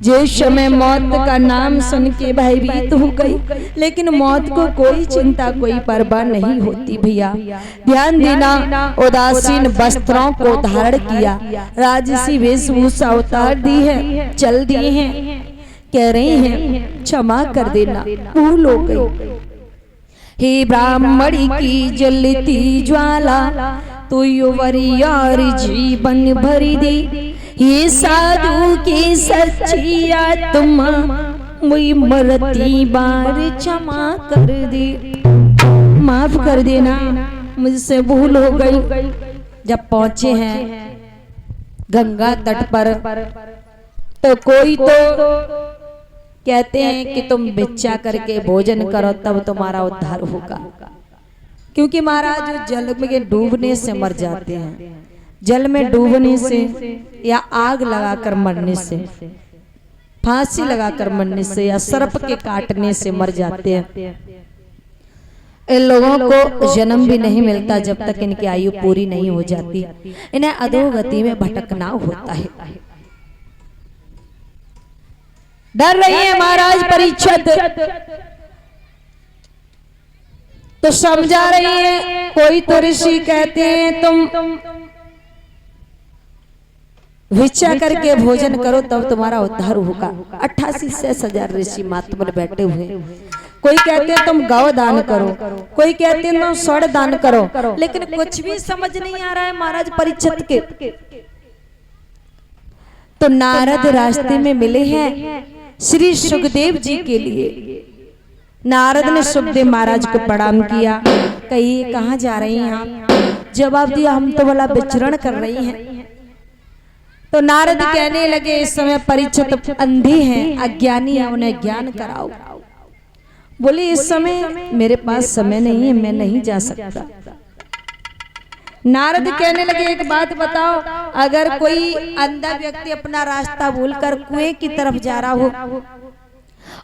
जिस समय मौत का नाम सुन के भयभीत हो गई, लेकिन मौत को कोई चिंता कोई परवाह नहीं होती भैया। ध्यान देना, उदासीन वस्त्रों को धारण किया, राजसी वेशभूषा उतार दी है, चल दिए हैं, कह रही हैं क्षमा कर देना, भूल हो गई। हे ब्राह्मणी की जलती ज्वाला, तो युवरियार जीवन भरी दे, ये साधु की सच्ची आत्मा मुई मरती बार क्षमा कर दे, माफ कर देना, मुझसे भूल हो गई। जब पहुंचे हैं गंगा तट पर तो कोई तो कहते हैं कि तुम भिक्षा करके भोजन करो तब तुम्हारा उद्धार होगा, क्योंकि महाराज जल में डूबने से मर जाते हैं, जल में डूबने से या आग लगाकर मरने से, फांसी लगाकर मरने से या सर्प के काटने से मर जाते हैं। इन लोगों को जन्म भी नहीं मिलता जब तक इनकी आयु पूरी नहीं हो जाती, इन्हें अधोगति में भटकना होता है। डर रही है महाराज परीक्षित, तो समझा रही है। कोई तो ऋषि कहते हैं तुम भिक्षा करके भोजन करो तब तुम्हारा उद्धार होगा। 88 से 1000 ऋषि महात्मा बैठे हुए। कोई कहते हैं तुम गौ दान करो, कोई कहते हैं तुम स्वर्ण दान करो, लेकिन कुछ भी समझ नहीं आ रहा है महाराज परीक्षित के। तो नारद रास्ते में मिले हैं श्री सुखदेव जी के लिए। नारद ने सुखदेव महाराज को प्रणाम किया, कहिए कहाँ जा रही हैं आप? जवाब दिया हम तो भला विचरण कर रही हैं। तो नारद कहने लगे इस समय परीक्षित अंधे हैं, अज्ञानी है, उन्हें ज्ञान कराओ। बोले इस समय मेरे पास समय नहीं है, मैं नहीं जा सकता। नारद कहने लगे एक बात बताओ, अगर कोई अंधा व्यक्ति अपना रास्ता भूलकर कुएं की तरफ जा रहा हो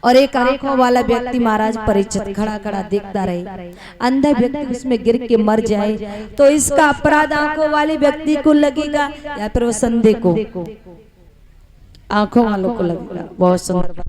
और एक आंखों वाला व्यक्ति महाराज परीक्षित खड़ा खड़ा देखता रहे, अंधा व्यक्ति उसमें गिर के मर जाए, तो इसका अपराध आंखों वाले व्यक्ति को लगेगा या फिर वो संधे को? आंखों वालों को लगेगा। बहुत सुंदर।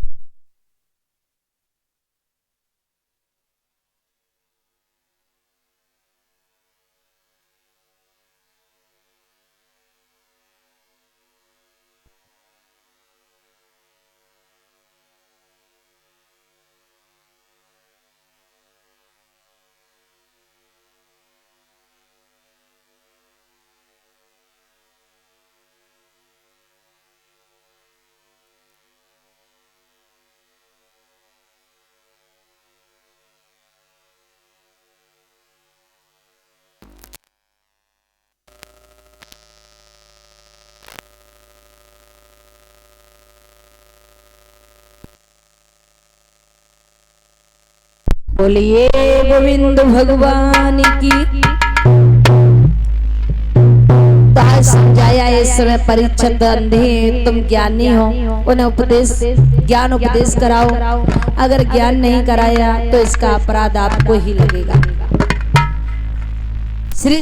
बोलिए गोविंद भगवान की। तो आज समझाया इस समय परीक्षित अंधे तुम ज्ञानी हो, उन्हें उपदेश ज्ञान उपदेश कराओ। अगर ज्ञान नहीं कराया तो इसका अपराध आपको ही लगेगा। श्री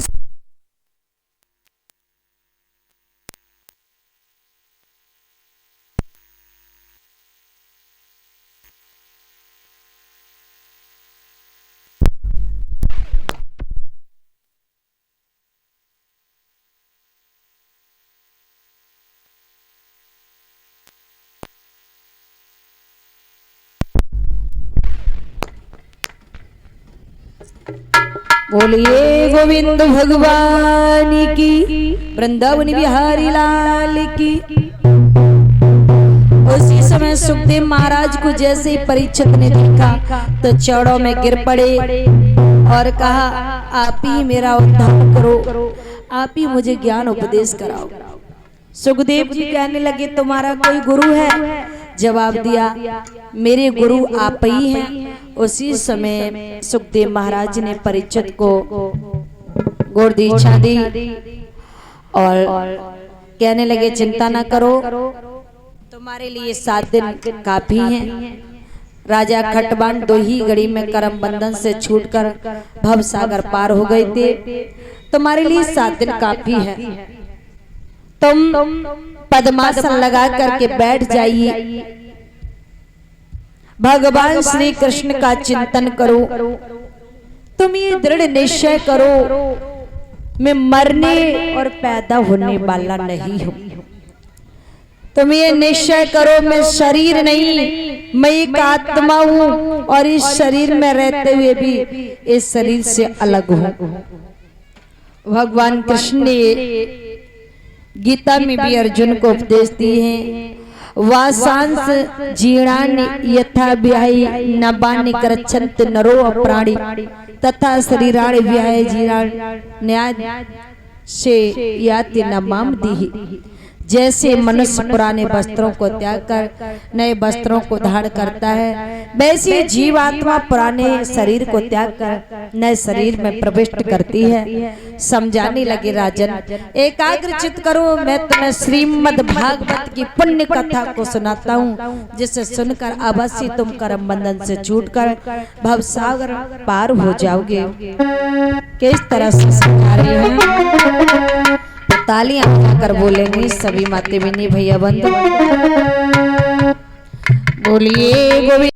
बोलिए गोविंद भगवान की, वृंदावन बिहारी लाल की। उसी समय सुखदेव महाराज को जैसे ही परीक्षित ने देखा तो चौड़ों में गिर पड़े और कहा आप ही मेरा उद्धार करो, आप ही मुझे ज्ञान उपदेश कराओ। सुखदेव जी कहने लगे तुम्हारा कोई गुरु है? जवाब दिया मेरे गुरु आप ही हैं। उसी समय सुखदेव महाराज ने परीक्षित को गुरु दीक्षा दी और कहने लगे चिंता ना करो, तुम्हारे लिए 7 दिन काफी हैं। राजा खटवान 2 ही घड़ी में कर्म बंधन से छूटकर भव सागर पार हो गए थे। तुम्हारे लिए 7 दिन काफी है। तुम पद्मासन लगा करके बैठ जाइए, भगवान श्री कृष्ण का चिंतन करो। तुम ये दृढ़ निश्चय करो, मैं मरने और पैदा होने वाला नहीं हूं। तुम ये निश्चय करो, मैं शरीर नहीं, मैं एक आत्मा हूं और इस शरीर में रहते हुए भी इस शरीर से अलग हूं। भगवान कृष्ण ने गीता में भी अर्जुन को उपदेश दिए हैं, वासांस जीर्णानि यथा व्याहि नवानि करच्छन्त नरो अप्राणि तथा शरीराणि व्याहि जीर्णान्यानि से याति नमाम दीहि। जैसे मनुष्य पुराने वस्त्रों को त्याग कर नए वस्त्रों को धारण करता है, वैसे जीवात्मा पुराने शरीर को त्याग कर नए शरीर में प्रविष्ट करती है। समझाने लगे, राजन एकाग्र चित्त करो, मैं तुम्हें श्रीमद् भागवत की पुण्य कथा को सुनाता हूँ, जिसे सुनकर अवश्य तुम कर्म बंधन से छूटकर भवसागर पार हो जाओगे। किस तरह से समझा रही है, तालियां कर बोलेंगे सभी माते बहनी भैया बंधु, बोलिए गोविंद।